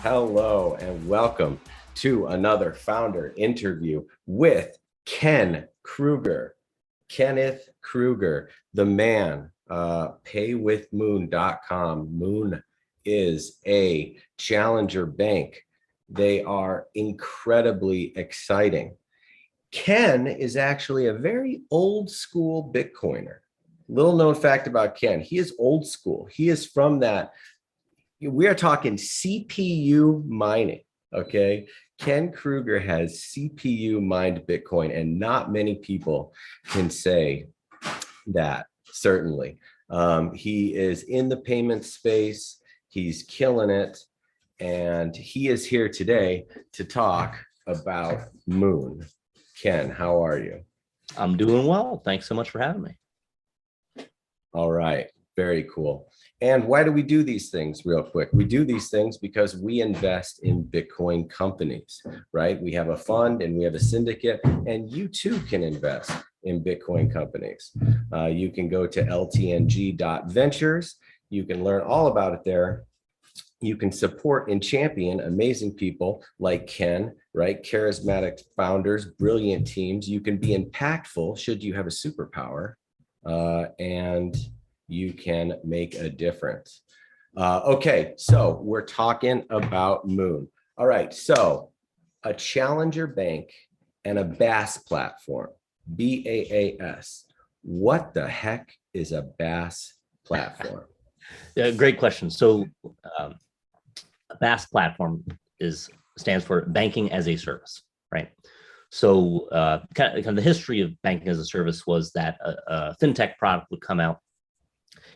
Hello and welcome to another founder interview with Ken Kruger. Kenneth Kruger, the man, paywithmoon.com. Moon is a challenger bank. They are incredibly exciting. Ken is actually a very old school Bitcoiner. Little known fact about Ken, he is old school. He is from that. We are talking CPU mining, okay? Ken Kruger has CPU mined Bitcoin, and not many people can say that, certainly. He is in the payment space. He's killing it. And he is here today to talk about Moon. Ken, how are you? I'm doing well. Thanks so much for having me. All right. Very cool. And why do we do these things real quick? We do these things because we invest in Bitcoin companies, right? We have a fund and we have a syndicate, and you too can invest in Bitcoin companies. You can go to ltng.ventures. You can learn all about it there. You can support and champion amazing people like Ken, right? Charismatic founders, brilliant teams. You can be impactful should you have a superpower, and you can make a difference. Okay, so we're talking about Moon. All right, so a challenger bank and a BaaS platform, BaaS. What the heck is a BaaS platform? Yeah, great question. So a BaaS platform stands for banking as a service, right? So kind of the history of banking as a service was that a fintech product would come out,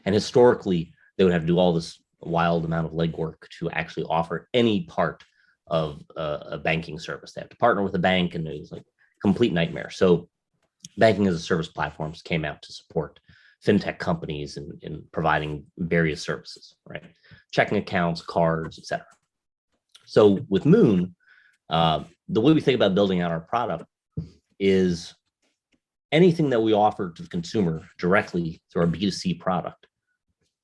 and historically they would have to do all this wild amount of legwork to actually offer any part of a banking service. They have to partner with a bank, and it was like a complete nightmare. So banking as a service platforms came out to support fintech companies in providing various services, right? Checking accounts, cards, etc. So with Moon, the way we think about building out our product is anything that we offer to the consumer directly through our B2C product,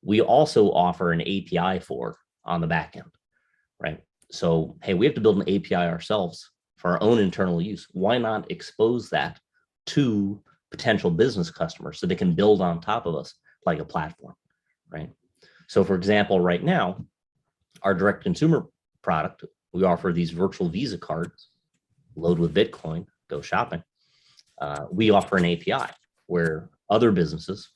we also offer an API for on the back end, right? So, hey, we have to build an API ourselves for our own internal use. Why not expose that to potential business customers so they can build on top of us like a platform, right? So for example, right now, our direct consumer product, we offer these virtual Visa cards, load with Bitcoin, go shopping. We offer an API where other businesses,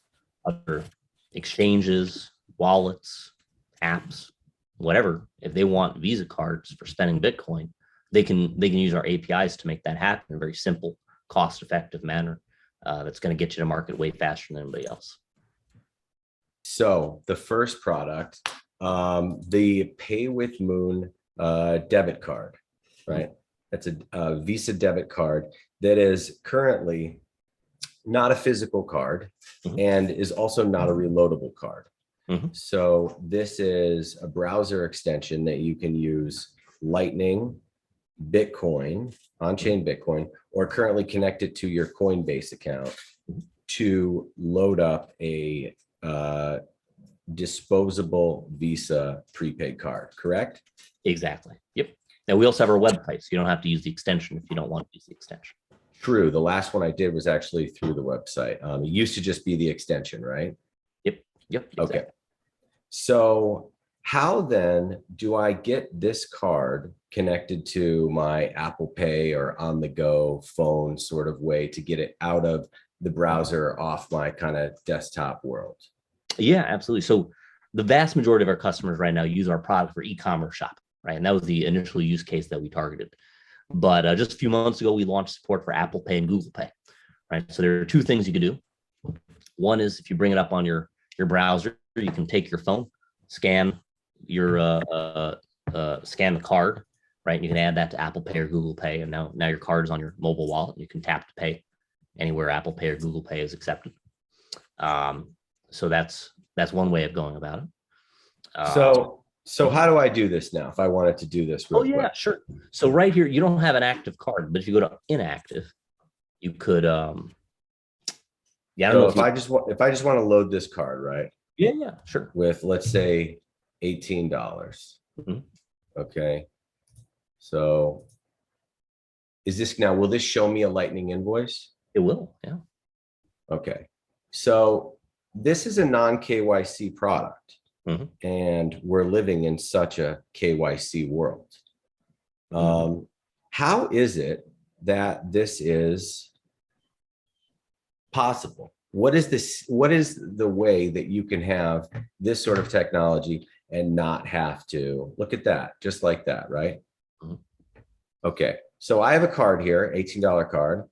other exchanges, wallets, apps, whatever, if they want Visa cards for spending Bitcoin, they can use our APIs to make that happen in a very simple, cost-effective manner. That's going to get you to market way faster than anybody else. So the first product, the Pay with Moon debit card, right? That's a Visa debit card that is currently not a physical card and is also not a reloadable card. So this is a browser extension that you can use Lightning, Bitcoin, on-chain Bitcoin, or currently connect it to your Coinbase account to load up a disposable Visa prepaid card, correct? Exactly. Yep. Now we also have our website, so you don't have to use the extension if you don't want to use the extension. True. The last one I did was actually through the website. It used to just be the extension, right? Yep. Exactly. Okay. So how then do I get this card connected to my Apple Pay or on the go phone sort of way to get it out of the browser off my kind of desktop world? Yeah, absolutely. So the vast majority of our customers right now use our product for e-commerce shopping, right? And that was the initial use case that we targeted. But just a few months ago, we launched support for Apple Pay and Google Pay, right? So there are two things you can do. One is if you bring it up on your browser, you can take your phone, scan scan the card, right? And you can add that to Apple Pay or Google Pay, and now your card is on your mobile wallet. You can tap to pay anywhere Apple Pay or Google Pay is accepted. So that's one way of going about it. So how do I do this now if I wanted to do this real quick? Sure. So right here, you don't have an active card, but if you go to inactive, you could if I just want to load this card, right? Yeah, sure. With, let's say, $18. Okay. So is this now, will this show me a lightning invoice? It will. Yeah. Okay. So this is a non-KYC product, Mhm. and we're living in such a KYC world. Mhm. How is it that this is possible? What is this? What is the way that you can have this sort of technology and not have to look at that, just like that, right? Mhm. Okay. So I have a card here, $18 card.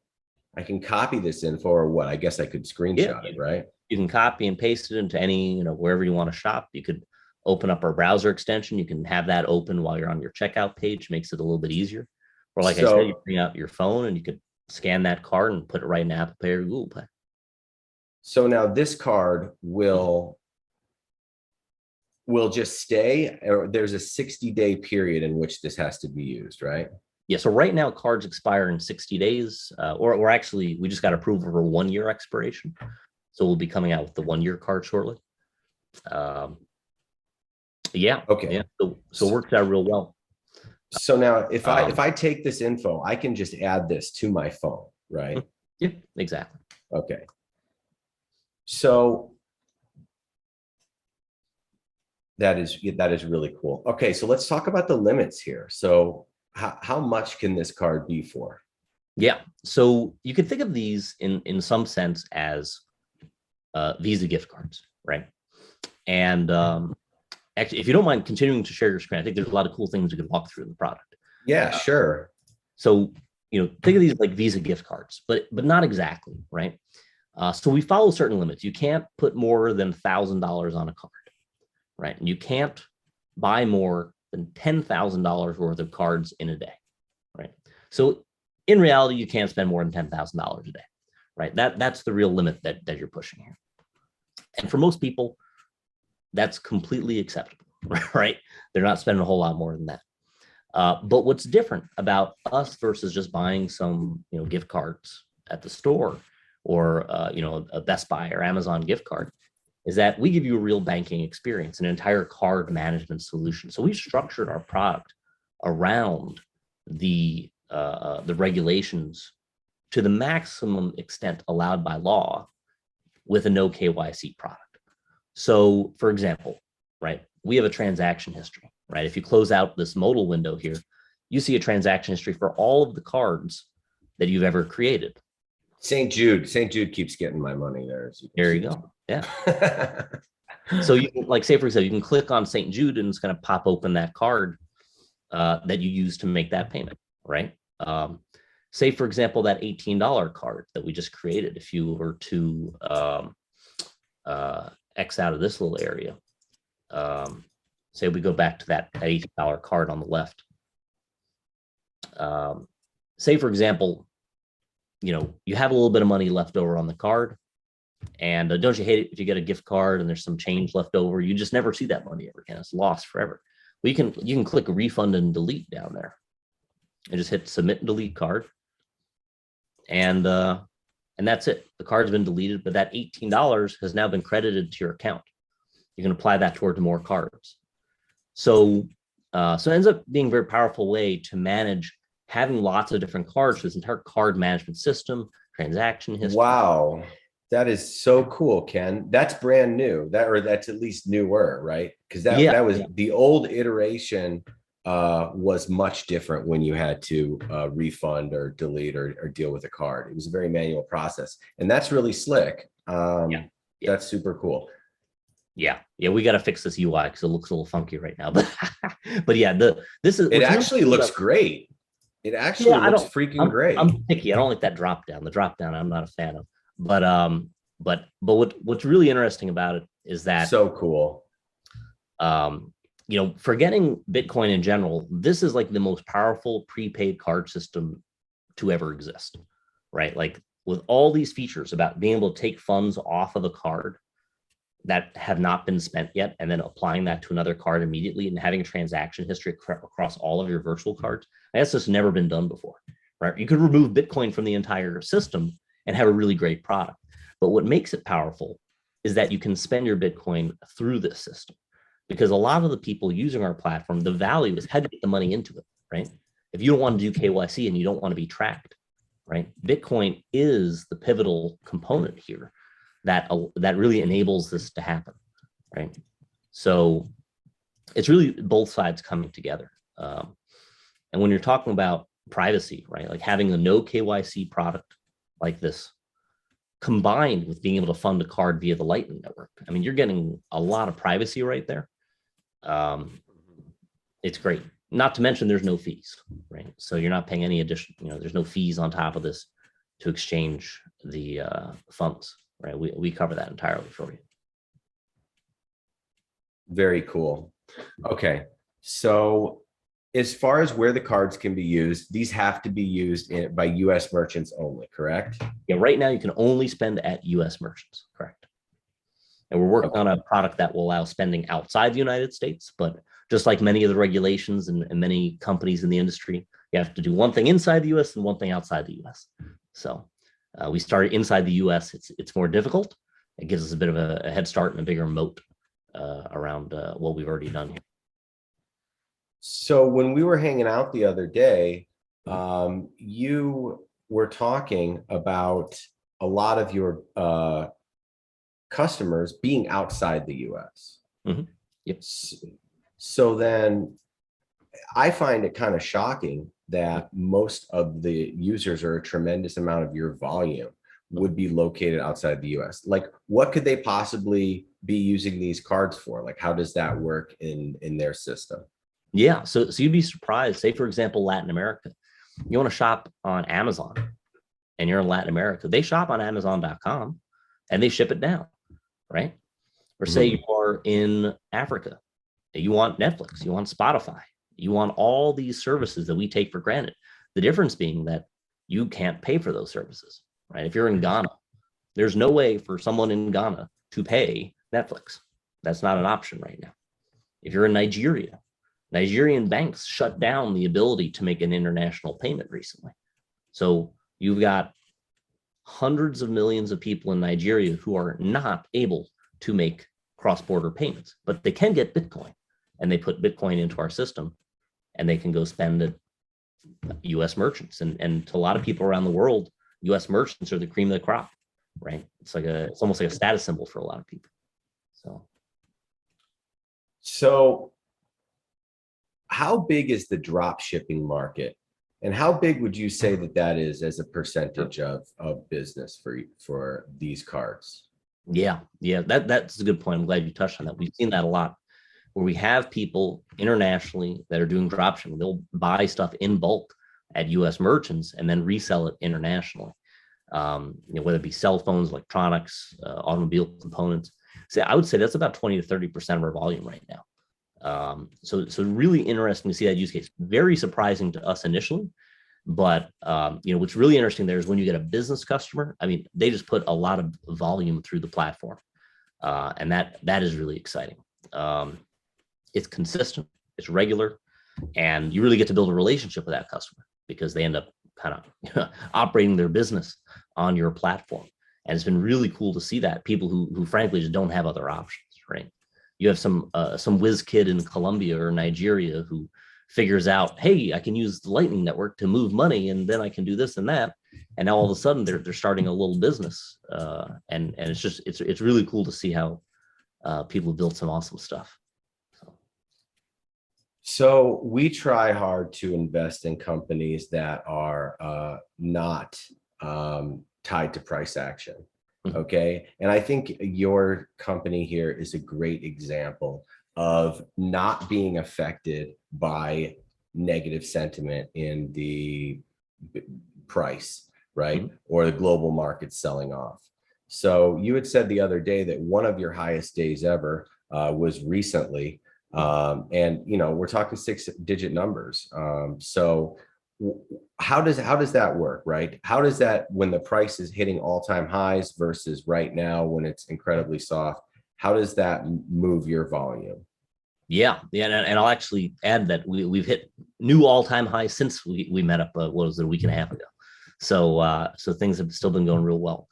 I can copy this info, or what? I guess I could Yeah. screenshot it, right? You can copy and paste it into any, wherever you want to shop. You could open up our browser extension. You can have that open while you're on your checkout page, makes it a little bit easier. Or like I said, you So, bring out your phone and you could scan that card and put it right in Apple Pay or Google Pay. so now this card Mhm. will just stay, or there's a 60-day period in which this has to be used, right? Yeah, so right now cards expire in 60 days, or actually we just got approval for 1 year expiration. So we'll be coming out with the 1 year card shortly. Um, yeah, Okay. yeah. So it works out real well. So now if Um, I take this info, I can just add this to my phone, right? yeah, exactly. Okay. So that is really cool. Okay, so let's talk about the limits here. So how much can this card be for? Yeah. So you can think of these in some sense as Visa gift cards, right? And actually, if you don't mind continuing to share your screen, I think there's a lot of cool things we can walk through in the product. Yeah, sure. So think of these like Visa gift cards, but not exactly, right? So we follow certain limits. You can't put more than $1,000 on a card, right? And you can't buy more than $10,000 worth of cards in a day, right? So in reality, you can't spend more than $10,000 a day, right? That's the real limit that you're pushing here. And for most people, that's completely acceptable, right? They're not spending a whole lot more than that. But what's different about us versus just buying some, gift cards at the store or, a Best Buy or Amazon gift card is that we give you a real banking experience, an entire card management solution. So we've structured our product around the regulations to the maximum extent allowed by law with a no KYC product. So, for example, right, we have a transaction history, right? If you close out this modal window here, you see a transaction history for all of the cards that you've ever created. St. Jude keeps getting my money there. There you go. Yeah. So you can, like, say, for example, you can click on St. Jude and it's going to pop open that card that you use to make that payment, right? Say, for example, that $18 card that we just created, if you were to X out of this little area, say we go back to that $18 card on the left. Say, for example, you have a little bit of money left over on the card. And don't you hate it if you get a gift card and there's some change left over? You just never see that money ever again. It's lost forever. Well, you can click refund and delete down there and just hit submit and delete card. And that's it. The card's been deleted, but that $18 has now been credited to your account. You can apply that toward more cards. So it ends up being a very powerful way to manage having lots of different cards. This entire card management system, transaction history. Wow. That is so cool, Ken. That's brand new. That's at least newer, right? Because that was the old iteration was much different when you had to refund or delete or deal with a card. It was a very manual process, and that's really slick. That's super cool. Yeah, we got to fix this UI because it looks a little funky right now. But yeah, it actually looks great. It actually looks freaking great. I'm picky. I don't like that drop down. The drop down, I'm not a fan of. But what's really interesting about it is that so cool. Forgetting Bitcoin in general, this is like the most powerful prepaid card system to ever exist, right? Like with all these features about being able to take funds off of a card that have not been spent yet, and then applying that to another card immediately and having a transaction history across all of your virtual cards. That's just never been done before, right? You could remove Bitcoin from the entire system and have a really great product. But what makes it powerful is that you can spend your Bitcoin through this system. because a lot of the people using our platform, the value is how to get the money into it, right? If you don't want to do KYC and you don't want to be tracked, right? Bitcoin is the pivotal component here that really enables this to happen, right? So it's really both sides coming together. And when you're talking about privacy, right, like having a no KYC product like this combined with being able to fund a card via the Lightning Network, I mean, you're getting a lot of privacy right there. It's great. Not to mention there's no fees, right? So you're not paying any addition, there's no fees on top of this to exchange the funds, right? We cover that entirely for you. Very cool. Okay. So as far as where the cards can be used, these have to be used by US merchants only, correct? Yeah, right now you can only spend at US merchants, correct? And we're working on a product that will allow spending outside the United States, but just like many of the regulations and many companies in the industry, you have to do one thing inside the US and one thing outside the US. So we started inside the US. It's more difficult. It gives us a bit of a head start and a bigger moat around what we've already done here. So when we were hanging out the other day, you were talking about a lot of your customers being outside the US. Mm-hmm. Yep. So then I find it kind of shocking that most of the users, or a tremendous amount of your volume, would be located outside the US. Like, what could they possibly be using these cards for? Like, how does that work in their system? Yeah, so you'd be surprised. Say, for example, Latin America. You want to shop on Amazon and you're in Latin America. They shop on Amazon.com and they ship it down, right? Or say you are in Africa. You want Netflix, you want Spotify, you want all these services that we take for granted. The difference being that you can't pay for those services, right? If you're in Ghana, there's no way for someone in Ghana to pay Netflix. That's not an option right now. If you're in Nigeria, Nigerian banks shut down the ability to make an international payment recently. So you've got hundreds of millions of people in Nigeria who are not able to make cross-border payments, but they can get Bitcoin, and they put Bitcoin into our system and they can go spend at US merchants. And to a lot of people around the world, US merchants are the cream of the crop, right? It's almost like a status symbol for a lot of people. So how big is the drop shipping market, and how big would you say that is as a percentage of business for these cards? Yeah, that's a good point. I'm glad you touched on that. We've seen that a lot, where we have people internationally that are doing dropshipping. They'll buy stuff in bulk at US merchants and then resell it internationally. Whether it be cell phones, electronics, automobile components. So I would say that's about 20 to 30% of our volume right now. So really interesting to see that use case. Very surprising to us initially, but what's really interesting there is when you get a business customer. I mean, they just put a lot of volume through the platform, and that is really exciting. It's consistent, it's regular, and you really get to build a relationship with that customer because they end up kind of operating their business on your platform. And it's been really cool to see that people who frankly just don't have other options, right? You have some whiz kid in Colombia or Nigeria who figures out, hey, I can use the Lightning Network to move money, and then I can do this and that. And now all of a sudden they're starting a little business, and it's really cool to see how people have built some awesome stuff. So we try hard to invest in companies that are not tied to price action. Okay. And I think your company here is a great example of not being affected by negative sentiment in the price, right? Or the global market selling off. So you had said the other day that one of your highest days ever was recently. And we're talking 6-digit numbers. So how does that work, right? How does that, when the price is hitting all-time highs versus right now when it's incredibly soft, how does that move your volume? Yeah, and I'll actually add that we've hit new all-time highs since we met up. What was it, a week and a half ago? So things have still been going real well.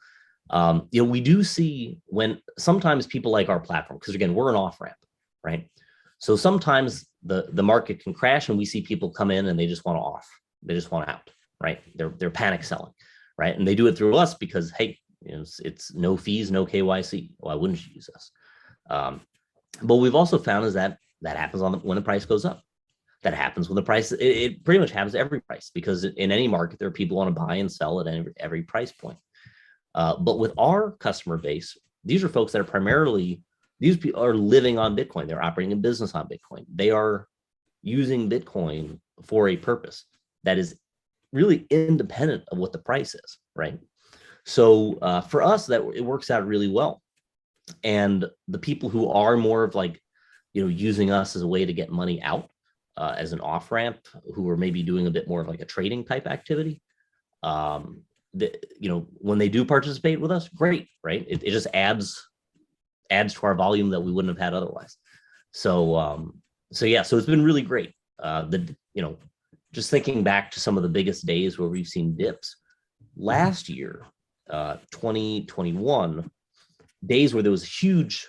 We do see when sometimes people like our platform, because again, we're an off-ramp, right? So sometimes the market can crash and we see people come in and they just want to off. They just want out, right? They're panic selling, right? And they do it through us because, hey, it's no fees, no KYC. Why wouldn't you use us? But we've also found is that happens when the price goes up. That happens when the price, it pretty much happens at every price, because in any market, there are people who want to buy and sell at every price point. But with our customer base, these are folks that are primarily, these people are living on Bitcoin. They're operating a business on Bitcoin. They are using Bitcoin for a purpose that is really independent of what the price is, right? So for us, that it works out really well. And the people who are more of like, using us as a way to get money out, as an off ramp, who are maybe doing a bit more of like a trading type activity, when they do participate with us, great, right? It just adds to our volume that we wouldn't have had otherwise. So yeah, so it's been really great. Just thinking back to some of the biggest days where we've seen dips last year, 2021, days where there was huge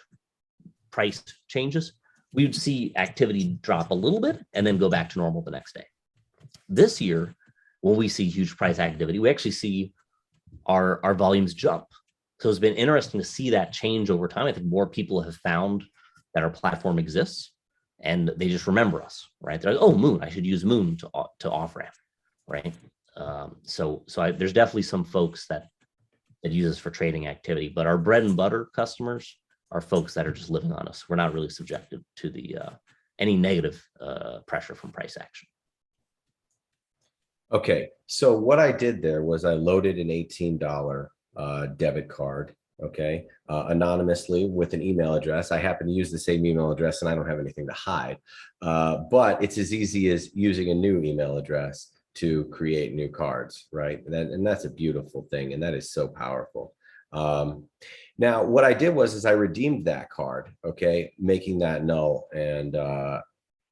price changes, we would see activity drop a little bit and then go back to normal the next day. This year, when we see huge price activity, we actually see our volumes jump. So it's been interesting to see that change over time. I think more people have found that our platform exists and they just remember us, right? They're like, oh, Moon, I should use Moon to off ramp, right? So there's definitely some folks that use us for trading activity, but our bread and butter customers are folks that are just living on us. We're not really subjected to the any negative pressure from price action. Okay, so what I did there was I loaded an $18 debit card, okay, anonymously with an email address. I happen to use the same email address and I don't have anything to hide, but it's as easy as using a new email address to create new cards, right? And that's a beautiful thing, and that is so powerful. Now, what I did is I redeemed that card, okay, making that null. And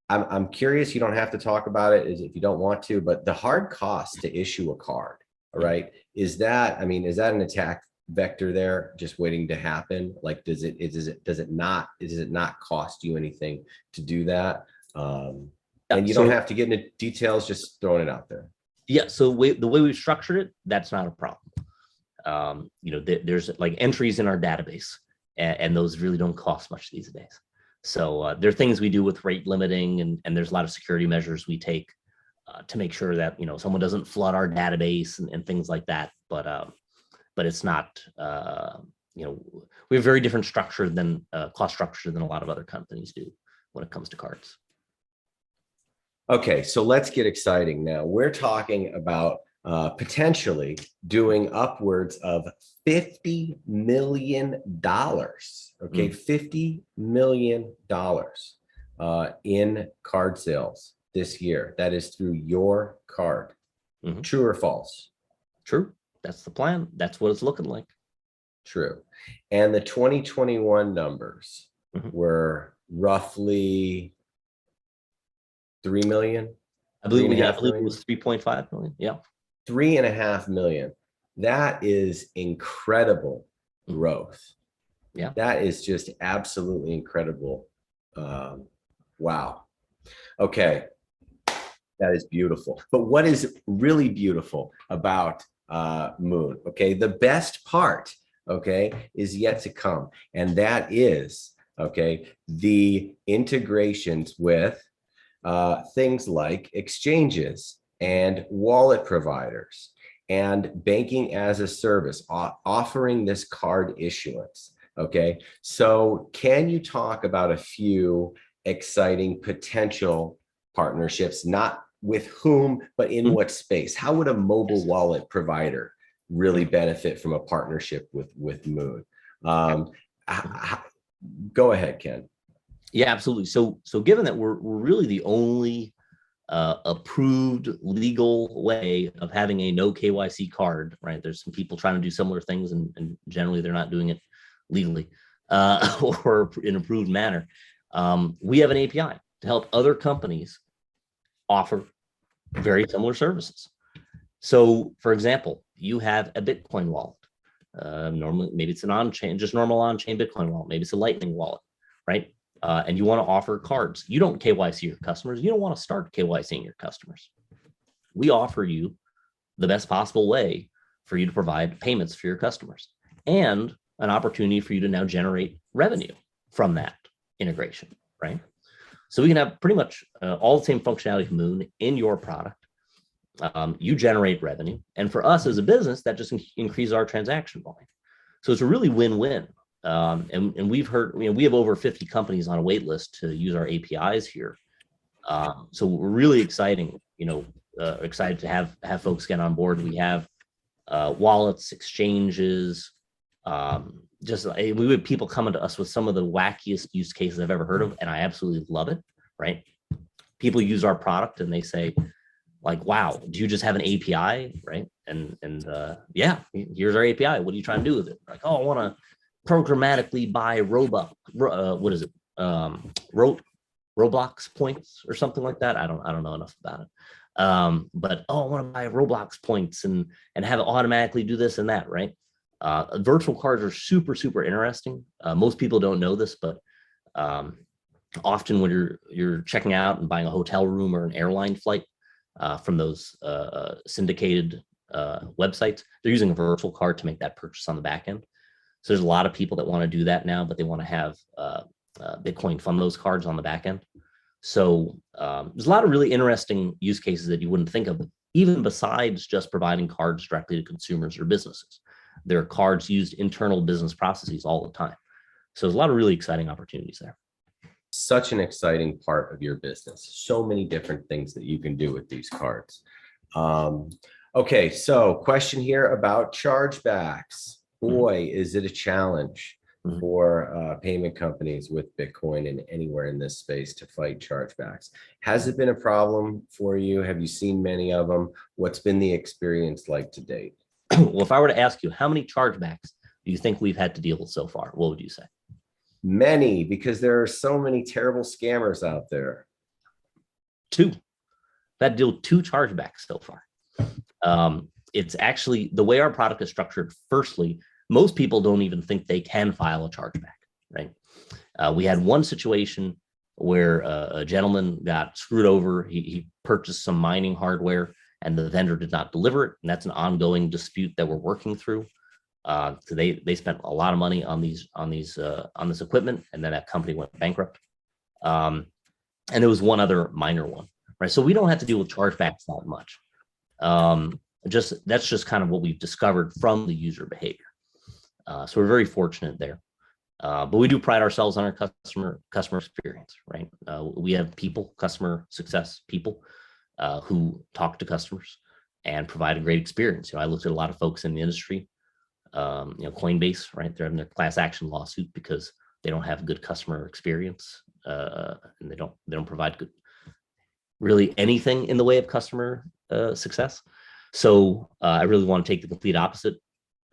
I'm curious, you don't have to talk about it if you don't want to, but the hard cost to issue a card, all right, is that an attack vector there just waiting to happen? Like, does it not cost you anything to do that? And you don't have to get into details, just throwing it out there. Yeah, so the way we've structured it, that's not a problem. There's like entries in our database, and those really don't cost much these days. So there are things we do with rate limiting, and there's a lot of security measures we take to make sure that someone doesn't flood our database and things like that. But it's not we have very different structure than cost structure than a lot of other companies do when it comes to cards. Okay, so let's get exciting now. We're talking about potentially doing upwards of $50 million, okay, $50 million in card sales this year. That is through your card. True or false? True. That's the plan. That's what it's looking like. True. And the 2021 numbers were roughly 3 million. I believe it was 3.5 million. Yeah. 3.5 million. That is incredible growth. Yeah. That is just absolutely incredible. Wow. Okay. That is beautiful. But what is really beautiful about Moon, okay, the best part, okay, is yet to come. And that is, okay, the integrations with things like exchanges and wallet providers and banking as a service, offering this card issuance. Okay, so can you talk about a few exciting potential partnerships, not with whom, but in what space? How would a mobile wallet provider really benefit from a partnership with Moon? Go ahead, Ken. Yeah, absolutely. So given that we're really the only approved legal way of having a no KYC card, right? There's some people trying to do similar things, and generally they're not doing it legally or in an approved manner. We have an API to help other companies offer very similar services. So, for example, you have a Bitcoin wallet. Normally, maybe it's an on-chain, just normal on-chain Bitcoin wallet. Maybe it's a Lightning wallet, right? and you want to offer cards. You don't KYC your customers. You don't want to start KYCing your customers. We offer you the best possible way for you to provide payments for your customers and an opportunity for you to now generate revenue from that integration, right? So we can have pretty much all the same functionality of Moon in your product. You generate revenue. And for us as a business, that just increases our transaction volume. So it's a really win-win. And we've heard, we have over 50 companies on a wait list to use our APIs here. So we're really excited to have folks get on board. We have wallets, exchanges, we have people coming to us with some of the wackiest use cases I've ever heard of, and I absolutely love it, right? People use our product and they say, like, wow, do you just have an API, right? And yeah, here's our API. What are you trying to do with it? Like, oh, I want to programmatically buy Roblox points or something like that. I don't know enough about it. But I want to buy Roblox points and have it automatically do this and that, right? Virtual cards are super interesting. Most people don't know this, but often when you're checking out and buying a hotel room or an airline flight from those syndicated websites, they're using a virtual card to make that purchase on the back end. So there's a lot of people that want to do that now, but they want to have Bitcoin fund those cards on the back end. So there's a lot of really interesting use cases that you wouldn't think of, even besides just providing cards directly to consumers or businesses. There are cards used internal business processes all the time. So there's a lot of really exciting opportunities there. Such an exciting part of your business. So many different things that you can do with these cards. Okay, so question here about chargebacks. Boy, is it a challenge for payment companies with Bitcoin and anywhere in this space to fight chargebacks. Has it been a problem for you? Have you seen many of them? What's been the experience like to date? Well, if I were to ask you, how many chargebacks do you think we've had to deal with so far? What would you say? Many, because there are so many terrible scammers out there. 2. I've had to deal with 2 chargebacks so far. It's actually the way our product is structured. Firstly, most people don't even think they can file a chargeback, right? We had one situation where a gentleman got screwed over. He purchased some mining hardware and the vendor did not deliver it. And that's an ongoing dispute that we're working through. So they spent a lot of money on this equipment, and then that company went bankrupt. And there was one other minor one, right? So we don't have to deal with chargebacks that much. That's just kind of what we've discovered from the user behavior. So we're very fortunate there. But we do pride ourselves on our customer experience, right? We have customer success people who talk to customers and provide a great experience. I looked at a lot of folks in the industry, Coinbase, right? They're having their class action lawsuit because they don't have good customer experience, and they don't provide good, really anything in the way of customer success. So I really want to take the complete opposite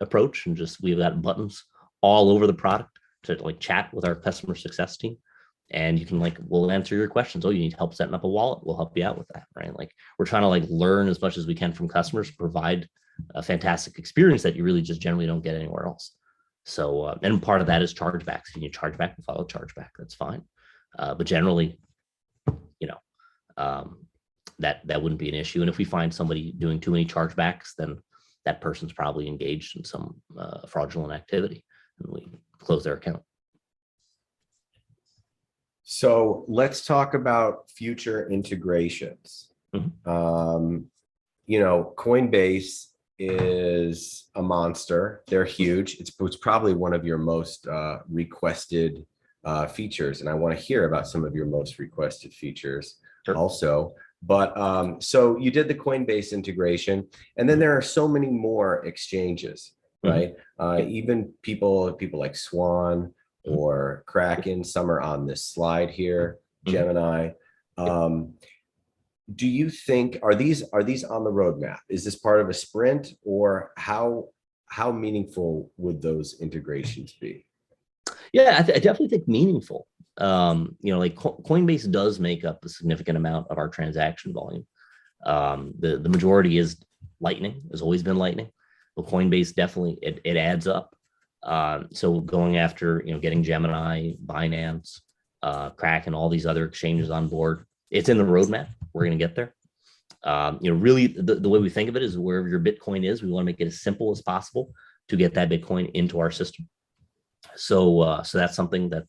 approach, and we've got buttons all over the product to chat with our customer success team, and you can we'll answer your questions. Oh, you need help setting up a wallet, we'll help you out with that, right? We're trying to learn as much as we can from customers, provide a fantastic experience that you really just generally don't get anywhere else. So and part of that is chargebacks. If you charge back and follow chargeback, that's fine, but generally that wouldn't be an issue. And if we find somebody doing too many chargebacks, then that person's probably engaged in some fraudulent activity, and we close their account. So let's talk about future integrations. Coinbase is a monster. They're huge. It's probably one of your most requested features, and I want to hear about some of your most requested features also. But so you did the Coinbase integration, and then there are so many more exchanges, right? Even people like Swan or Kraken, some are on this slide here, Gemini. Do you think, are these on the roadmap? Is this part of a sprint, or how meaningful would those integrations be? Yeah, I definitely think meaningful. Coinbase does make up a significant amount of our transaction volume. The majority is Lightning, has always been Lightning, but Coinbase definitely it adds up. So going after getting Gemini, Binance, Kraken, all these other exchanges on board. It's in the roadmap. We're going to get there. Really, the way we think of it is wherever your Bitcoin is, we want to make it as simple as possible to get that Bitcoin into our system. So that's something that,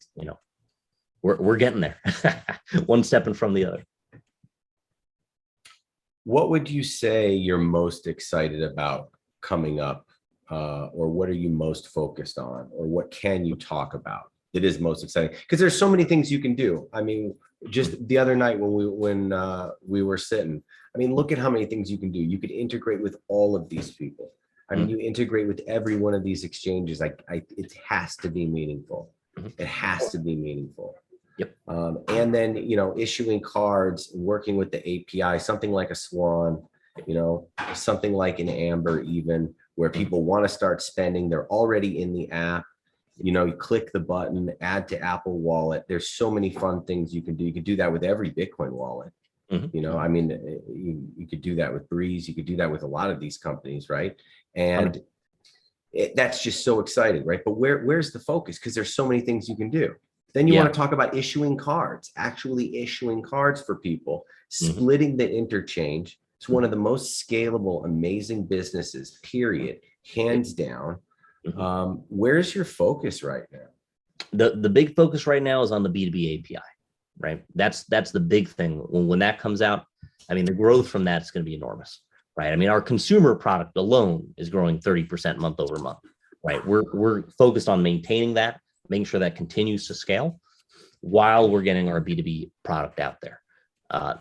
we're getting there, one step in from the other. What would you say you're most excited about coming up, or what are you most focused on, or what can you talk about that is most exciting? Because there's so many things you can do. I mean, just the other night when we were sitting, I mean, look at how many things you can do. You could integrate with all of these people. I mean, you integrate with every one of these exchanges. It has to be meaningful. It has to be meaningful. Yep. And then, issuing cards, working with the API, something like a Swan, something like an Amber, even where people want to start spending, they're already in the app. You click the button, add to Apple Wallet. There's so many fun things you can do. You can do that with every Bitcoin wallet. I mean, you could do that with Breeze. You could do that with a lot of these companies, right? And that's just so exciting, right? But where's the focus? Because there's so many things you can do. Then you want to talk about issuing cards, actually issuing cards for people, splitting the interchange. It's one of the most scalable, amazing businesses, period, hands down. Where's your focus right now? The big focus right now is on the B2B API, right? That's the big thing. When that comes out, I mean, the growth from that is going to be enormous, right? I mean, our consumer product alone is growing 30% month over month, right? We're focused on maintaining that, making sure that continues to scale while we're getting our B2B product out there.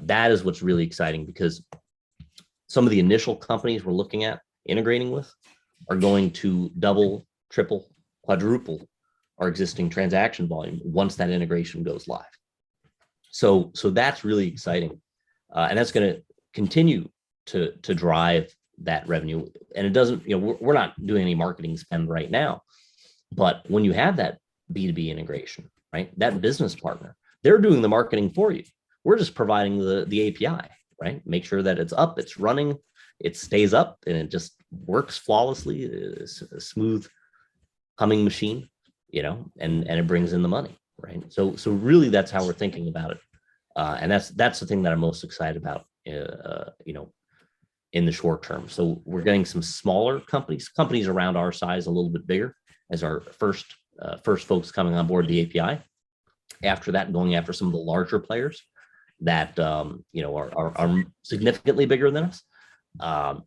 That is what's really exciting, because some of the initial companies we're looking at integrating with are going to double, triple, quadruple our existing transaction volume once that integration goes live. So that's really exciting. And that's going to continue to drive that revenue. And it doesn't, we're not doing any marketing spend right now, but when you have that B2B integration, right, that business partner, they're doing the marketing for you. We're just providing the API, right? Make sure that it's up, it's running, it stays up, and it just works flawlessly. It's a smooth humming machine, and it brings in the money, right? So really, that's how we're thinking about it, and that's the thing that I'm most excited about, in the short term. So we're getting some smaller companies around our size, a little bit bigger, as our first folks coming on board the API. After that, going after some of the larger players that are significantly bigger than us.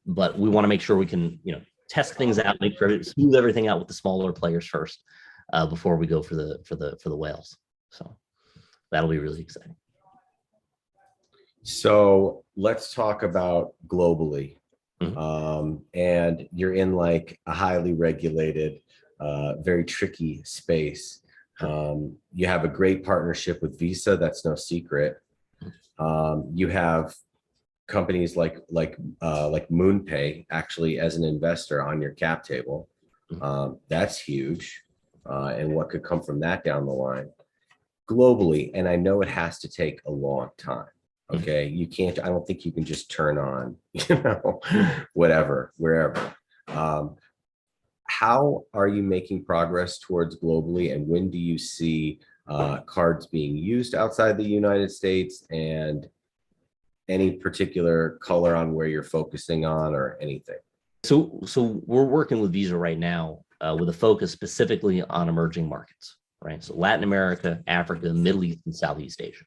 But we want to make sure we can test things out, make sure smooth everything out with the smaller players first, before we go for the whales. So that'll be really exciting. So let's talk about globally. And you're in like a highly regulated, very tricky space. You have a great partnership with Visa. That's no secret. You have companies like MoonPay actually as an investor on your cap table. That's huge. And what could come from that down the line globally. And I know it has to take a long time. Okay. You can't, I don't think you can just turn on, whatever, wherever. How are you making progress towards globally, and when do you see cards being used outside the United States, and any particular color on where you're focusing on or anything? So we're working with Visa right now with a focus specifically on emerging markets, right? So Latin America, Africa, Middle East, and Southeast Asia.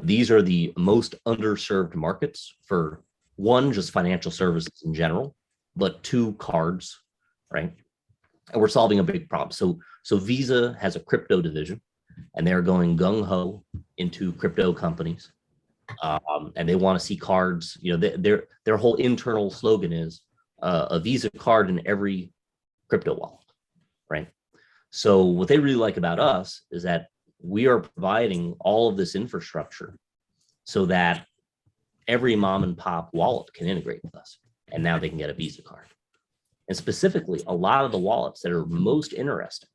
These are the most underserved markets for, one, just financial services in general, but two, cards, right? And we're solving a big problem. So Visa has a crypto division, and they're going gung-ho into crypto companies. And they want to see cards. Their whole internal slogan is a Visa card in every crypto wallet, right? So what they really like about us is that we are providing all of this infrastructure so that every mom and pop wallet can integrate with us, and now they can get a Visa card. And specifically, a lot of the wallets that are most interesting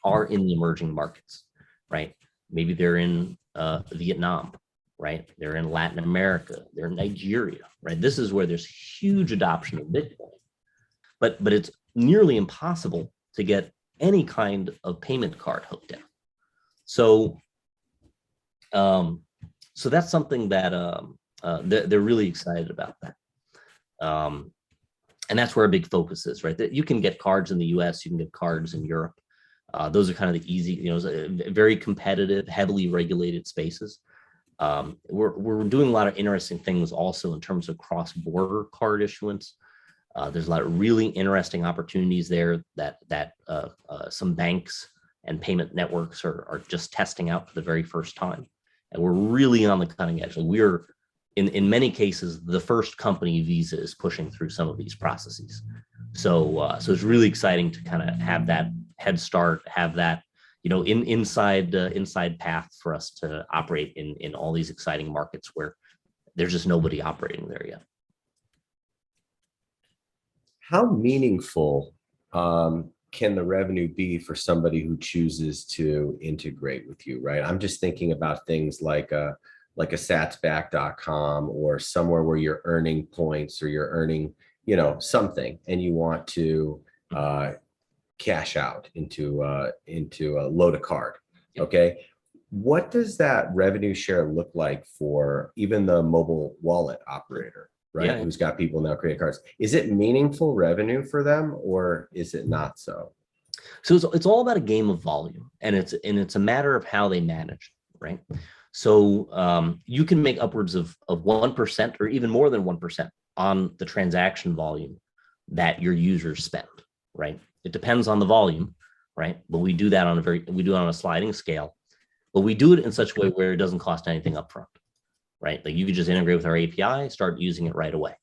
are in the emerging markets, right? Maybe they're in Vietnam, right? They're in Latin America, they're in Nigeria, right? This is where there's huge adoption of Bitcoin, but it's nearly impossible to get any kind of payment card hooked in. So So that's something that they're really excited about that. And that's where our big focus is, right? That you can get cards in the US, you can get cards in Europe. Those are kind of the easy, very competitive, heavily regulated spaces. We're doing a lot of interesting things also in terms of cross-border card issuance. There's a lot of really interesting opportunities there that some banks and payment networks are just testing out for the very first time. And we're really on the cutting edge. We're, in many cases, the first company Visa is pushing through some of these processes. So it's really exciting to kind of have that head start, have that, inside path for us to operate in all these exciting markets where there's just nobody operating there yet. How meaningful can the revenue be for somebody who chooses to integrate with you, right? I'm just thinking about things like a satsback.com or somewhere where you're earning points or you're earning, something, and you want to cash out into a load of card. Okay. What does that revenue share look like for even the mobile wallet operator, right? Yeah. Who's got people now creating cards? Is it meaningful revenue for them or is it not so? So it's all about a game of volume, and it's a matter of how they manage, right? So you can make upwards of 1% or even more than 1% on the transaction volume that your users spend, right? It depends on the volume, right? But we do that on a sliding scale, but we do it in such a way where it doesn't cost anything upfront, right? Like you could just integrate with our API, start using it right away.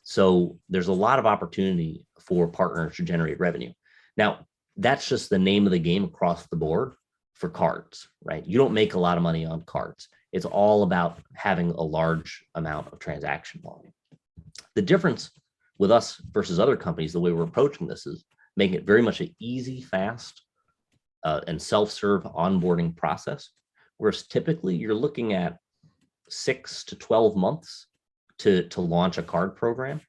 So there's a lot of opportunity for partners to generate revenue. Now, that's just the name of the game across the board for cards, right? You don't make a lot of money on cards. It's all about having a large amount of transaction volume. The difference with us versus other companies, the way we're approaching this is making it very much an easy, fast, and self-serve onboarding process, whereas typically you're looking at 6 to 12 months to launch a card program,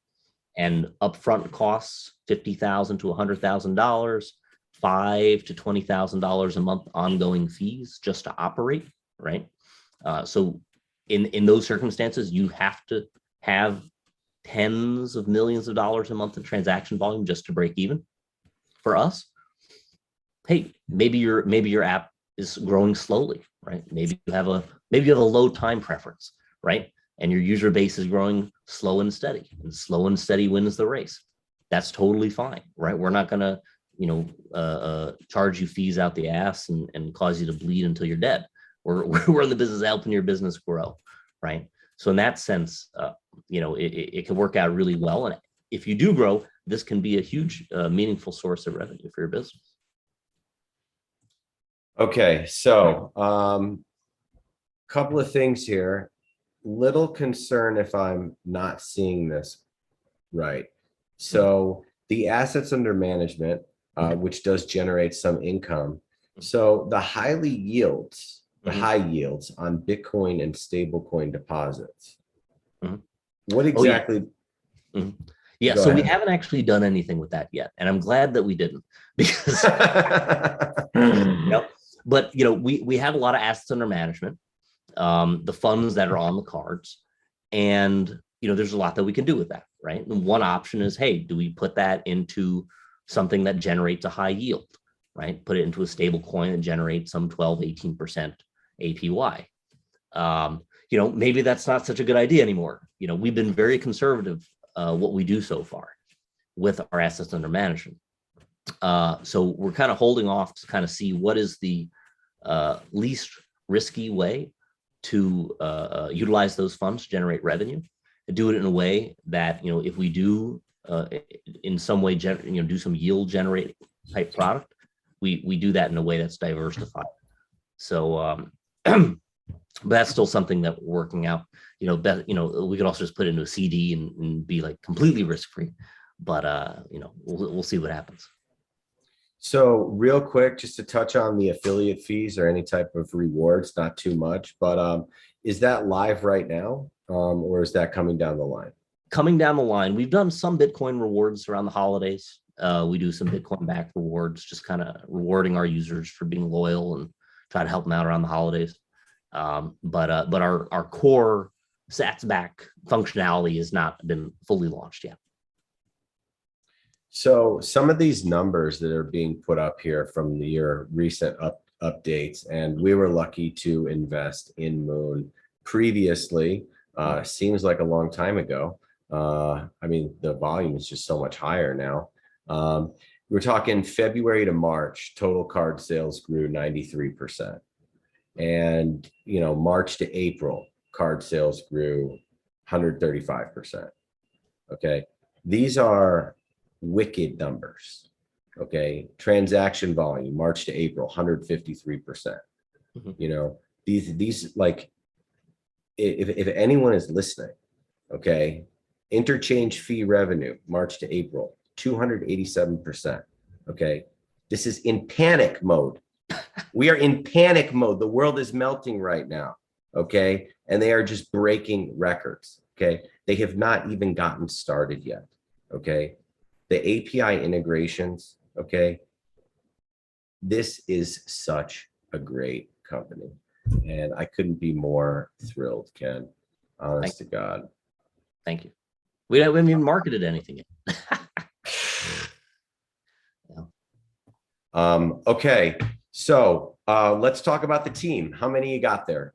and upfront costs $50,000 to $100,000, $5,000 to $20,000 a month ongoing fees just to operate, right? So in those circumstances, you have to have tens of millions of dollars a month in transaction volume just to break even. For us, hey, maybe your app is growing slowly, right? Maybe you have a low time preference, right? And your user base is growing slow and steady, and slow and steady wins the race. That's totally fine, right? We're not gonna, charge you fees out the ass and cause you to bleed until you're dead. We're in the business of helping your business grow, right? So in that sense, it can work out really well. And if you do grow, this can be a huge, meaningful source of revenue for your business. Okay, so couple of things here. Little concern if I'm not seeing this right. So the assets under management, which does generate some income. So the high yields on Bitcoin and stablecoin deposits. What exactly? Oh, yeah. Yeah, so we haven't actually done anything with that yet, and I'm glad that we didn't, because but we have a lot of assets under management, the funds that are on the cards, and there's a lot that we can do with that, right? And one option is, hey, do we put that into something that generates a high yield, right? Put it into a stable coin that generates some 12-18% APY. Maybe that's not such a good idea anymore. We've been very conservative what we do so far with our assets under management. So we're kind of holding off to kind of see what is the least risky way to utilize those funds to generate revenue, and do it in a way that, if we do in some way, do some yield generating type product, we do that in a way that's diversified. So, but that's still something that we're working out. We could also just put it into a CD and be like completely risk-free, but we'll see what happens. So real quick, just to touch on the affiliate fees or any type of rewards, not too much, but is that live right now, or is that coming down the line? Coming down the line, we've done some Bitcoin rewards around the holidays. We do some Bitcoin back rewards, just kind of rewarding our users for being loyal and try to help them out around the holidays. But our core sats back functionality has not been fully launched yet. So some of these numbers that are being put up here from your recent updates, and we were lucky to invest in Moon previously, seems like a long time ago. I mean, the volume is just so much higher now. We're talking February to March, total card sales grew 93%. And, March to April, card sales grew 135%. Okay. These are wicked numbers. Okay. Transaction volume, March to April, 153%. Mhm. These like, if anyone is listening, okay, interchange fee revenue, March to April, 287%. Okay. This is in panic mode. We are in panic mode. The world is melting right now. Okay. And they are just breaking records. Okay. They have not even gotten started yet. Okay. The API integrations. Okay. This is such a great company. And I couldn't be more thrilled, Ken. Honest to God. Thank you. We haven't even marketed anything yet. Okay. So let's talk about the team. How many you got there?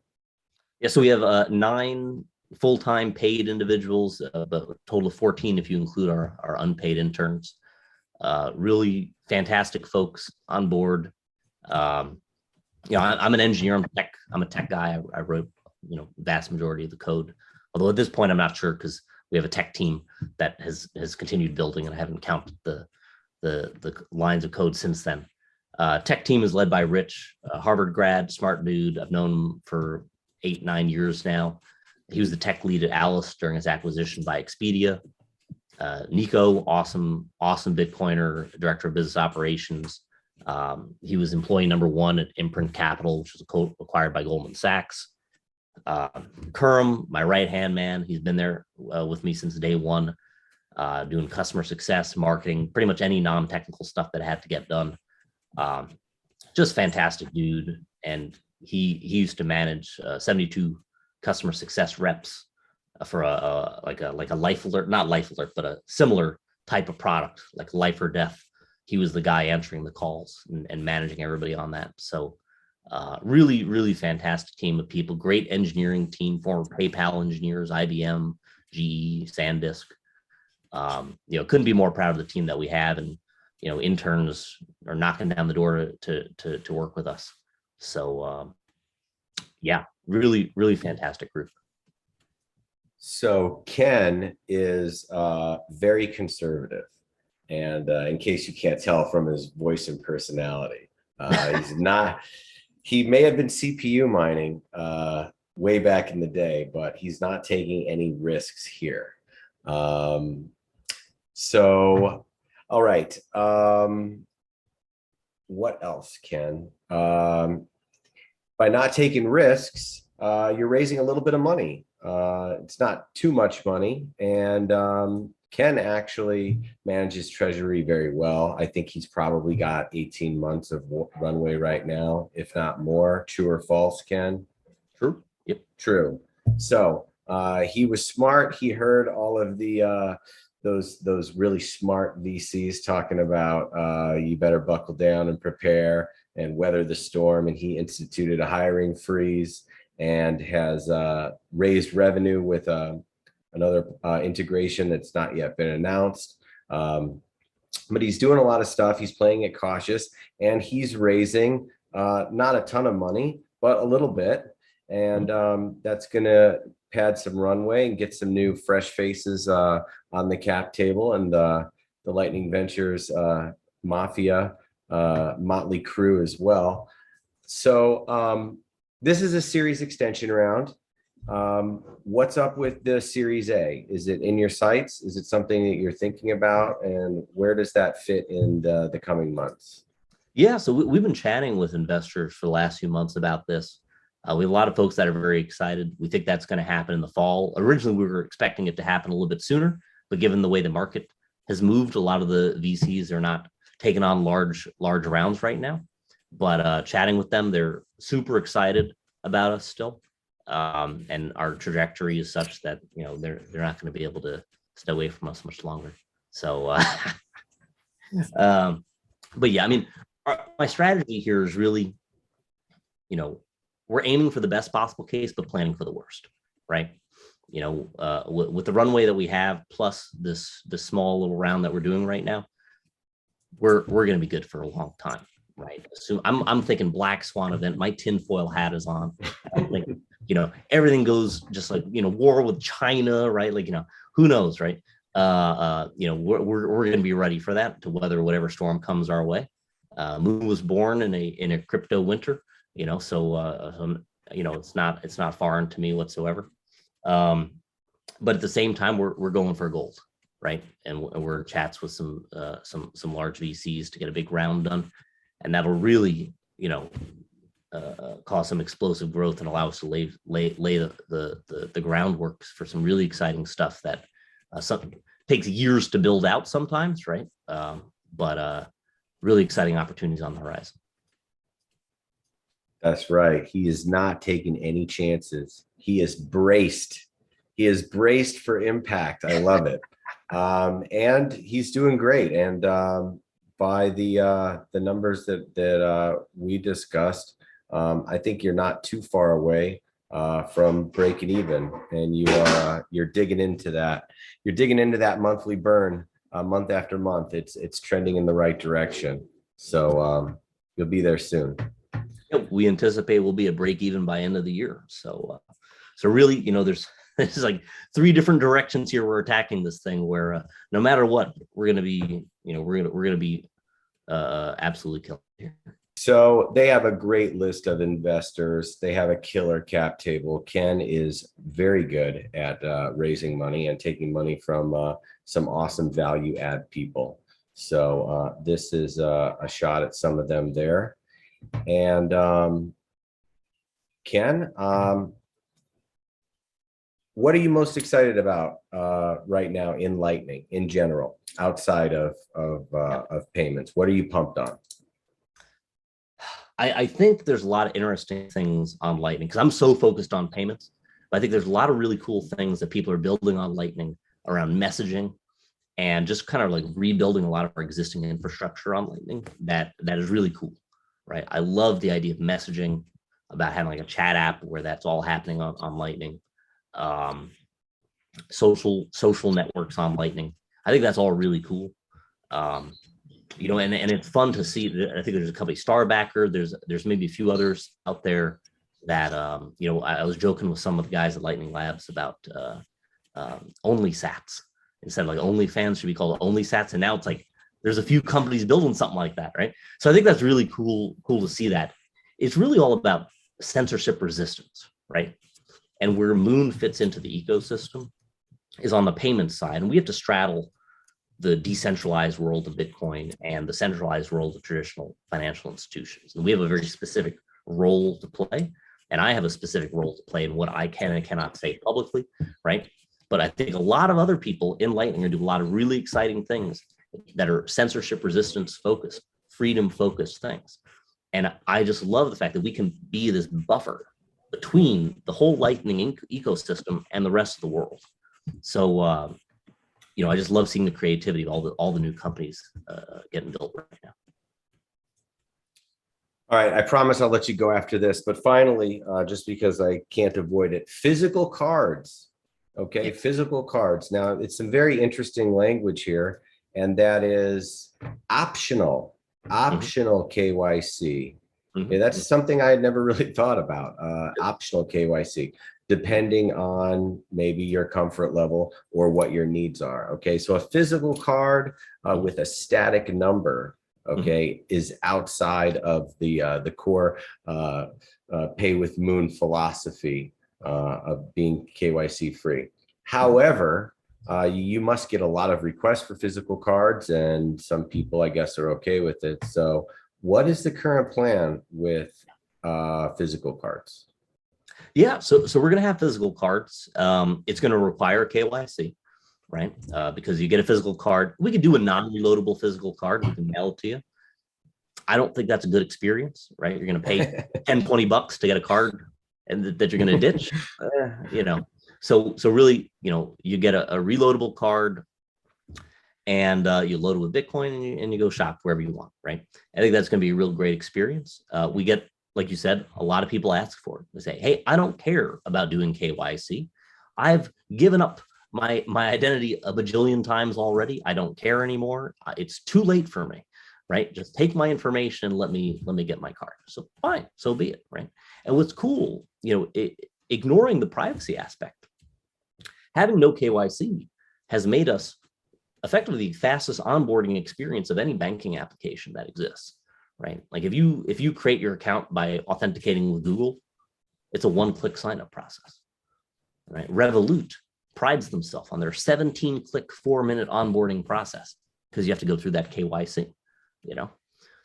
Yeah, so we have 9 full-time paid individuals, but a total of 14 if you include our unpaid interns. Really fantastic folks on board. I'm an engineer. I'm a tech guy. I wrote, vast majority of the code. Although at this point, I'm not sure because we have a tech team that has continued building, and I haven't counted the lines of code since then. Tech team is led by Rich, a Harvard grad, smart dude. I've known him for 8-9 years now. He was the tech lead at Alice during his acquisition by Expedia. Nico, awesome Bitcoiner, director of business operations. He was employee number 1 at Imprint Capital, which was acquired by Goldman Sachs. Kerm, my right-hand man, he's been there with me since day 1, doing customer success, marketing, pretty much any non-technical stuff that had to get done. Just fantastic dude. And he used to manage 72 customer success reps for a life alert, not life alert, but a similar type of product, like life or death. He was the guy answering the calls and managing everybody on that. So really, really fantastic team of people, great engineering team, former PayPal engineers, IBM, GE, SanDisk. Couldn't be more proud of the team that we have. And, interns are knocking down the door to work with us. So yeah, really, really fantastic group. So Ken is very conservative. And in case you can't tell from his voice and personality, he's not, he may have been CPU mining way back in the day, but he's not taking any risks here. So, all right. What else, Ken? By not taking risks, you're raising a little bit of money. It's not too much money. And Ken actually manages treasury very well. I think he's probably got 18 months of runway right now, if not more. True or false, Ken? True. Yep. True. So he was smart. He heard all of the those really smart VCs talking about you better buckle down and prepare and weather the storm. And he instituted a hiring freeze and has raised revenue with another integration that's not yet been announced. But he's doing a lot of stuff. He's playing it cautious, and he's raising not a ton of money, but a little bit. And that's going to pad some runway and get some new fresh faces on the cap table, and the Lightning Ventures Mafia motley crew as well. So this is a series extension round. What's up with the Series A? Is it in your sights? Is it something that you're thinking about? And where does that fit in the coming months? Yeah, so we've been chatting with investors for the last few months about this. We have a lot of folks that are very excited. We think that's going to happen in the fall. Originally, we were expecting it to happen a little bit sooner, but given the way the market has moved, a lot of the VCs are not taking on large rounds right now. But chatting with them, they're super excited. about us still. And our trajectory is such that, they're not going to be able to stay away from us much longer. So, but yeah, I mean, my strategy here is really, we're aiming for the best possible case, but planning for the worst, right? With the runway that we have, plus this small little round that we're doing right now, we're going to be good for a long time, right? So I'm thinking black swan event. My tinfoil hat is on. I'm thinking, everything goes just like, war with China, right? Like, who knows, right? We're going to be ready for that, to weather whatever storm comes our way. Moon was born in a crypto winter, so it's not foreign to me whatsoever. But at the same time, we're going for gold, right? And we're in chats with some large VCs to get a big round done, and that'll really, cause some explosive growth and allow us to lay the groundwork for some really exciting stuff that takes years to build out sometimes, right? But really exciting opportunities on the horizon. That's right. He is not taking any chances. He is braced. He is braced for impact. I love it. And he's doing great. And by the numbers that we discussed, I think you're not too far away from breaking even, and you're digging into that. You're digging into that monthly burn month after month. It's trending in the right direction. So you'll be there soon. We anticipate we'll be at break even by end of the year. So really, there's like 3 different directions here we're attacking this thing, where no matter what, we're going to be, we're going to be absolutely killing here. So they have a great list of investors. They have a killer cap table. Ken is very good at raising money and taking money from some awesome value add people. So this is a shot at some of them there. And Ken, what are you most excited about right now in Lightning in general, outside of payments? What are you pumped on? I think there's a lot of interesting things on Lightning, because I'm so focused on payments. But I think there's a lot of really cool things that people are building on Lightning around messaging, and just kind of like rebuilding a lot of our existing infrastructure on Lightning. That is really cool, right? I love the idea of messaging, about having like a chat app where that's all happening on Lightning. Social networks on Lightning. I think that's all really cool. And it's fun to see. I think there's a company, Starbacker. There's maybe a few others out there that I was joking with some of the guys at Lightning Labs about only sats. Instead of like OnlyFans should be called only sats, and now it's like there's a few companies building something like that, right? So I think that's really cool to see that. It's really all about censorship resistance, right? And where Moon fits into the ecosystem is on the payment side, and we have to straddle the decentralized world of Bitcoin and the centralized world of traditional financial institutions. And we have a very specific role to play. And I have a specific role to play in what I can and cannot say publicly, right? But I think a lot of other people in Lightning are doing a lot of really exciting things that are censorship resistance focused, freedom focused things. And I just love the fact that we can be this buffer between the whole Lightning ecosystem and the rest of the world. So, I just love seeing the creativity of all the new companies getting built right now. All right, I promise I'll let you go after this, but finally, just because I can't avoid it, physical cards. Okay, physical cards. Now, it's some very interesting language here, and that is optional KYC. Okay, that's something I had never really thought about, optional KYC, depending on maybe your comfort level or what your needs are. Okay, so a physical card with a static number, okay, is outside of the core pay with Moon philosophy of being KYC free. However, you must get a lot of requests for physical cards, and some people, I guess, are okay with it. So what is the current plan with physical cards? Yeah, so we're going to have physical cards. It's going to require KYC, right? Because you get a physical card. We could do a non-reloadable physical card. We can mail it to you. I don't think that's a good experience, right? You're going to pay $10, $20 to get a card and that you're going to ditch, So really, you get a reloadable card, and you load it with Bitcoin, and you go shop wherever you want, right? I think that's going to be a real great experience. We get, like you said, a lot of people ask for it. They say, hey, I don't care about doing KYC. I've given up my identity a bajillion times already. I don't care anymore. It's too late for me, right? Just take my information and let me get my card. So fine, so be it, right? And what's cool, ignoring the privacy aspect, having no KYC has made us effectively the fastest onboarding experience of any banking application that exists, right? Like if you create your account by authenticating with Google, it's a one-click sign-up process, right? Revolut prides themselves on their 17-click 4-minute onboarding process because you have to go through that KYC,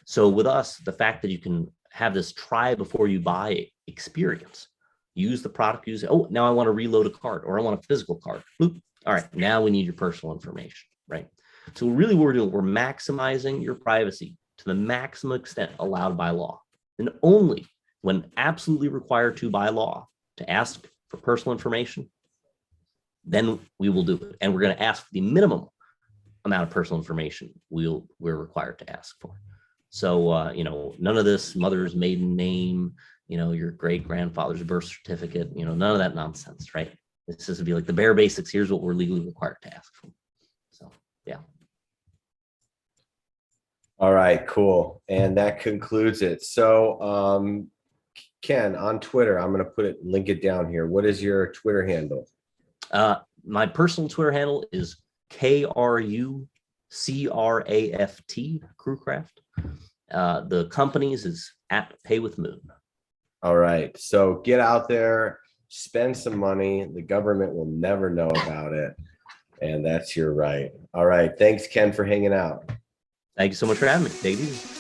So with us, the fact that you can have this try before you buy experience, use the product, now I want to reload a card, or I want a physical card. Boop. All right, now we need your personal information, right? So really what we're doing, we're maximizing your privacy to the maximum extent allowed by law. And only when absolutely required to by law to ask for personal information, then we will do it. And we're going to ask for the minimum amount of personal information we're required to ask for. So, none of this mother's maiden name, your great grandfather's birth certificate, none of that nonsense, right? This is to be like the bare basics. Here's what we're legally required to ask for. So, yeah. All right, cool. And that concludes it. So, Ken, on Twitter, I'm going to link it down here. What is your Twitter handle? My personal Twitter handle is KRUCRAFT, Crewcraft. The company's is @PayWithMoon. All right. So get out there, spend some money. The government will never know about it. And that's your right. All right. Thanks, Ken, for hanging out. Thank you so much for having me. Take it easy.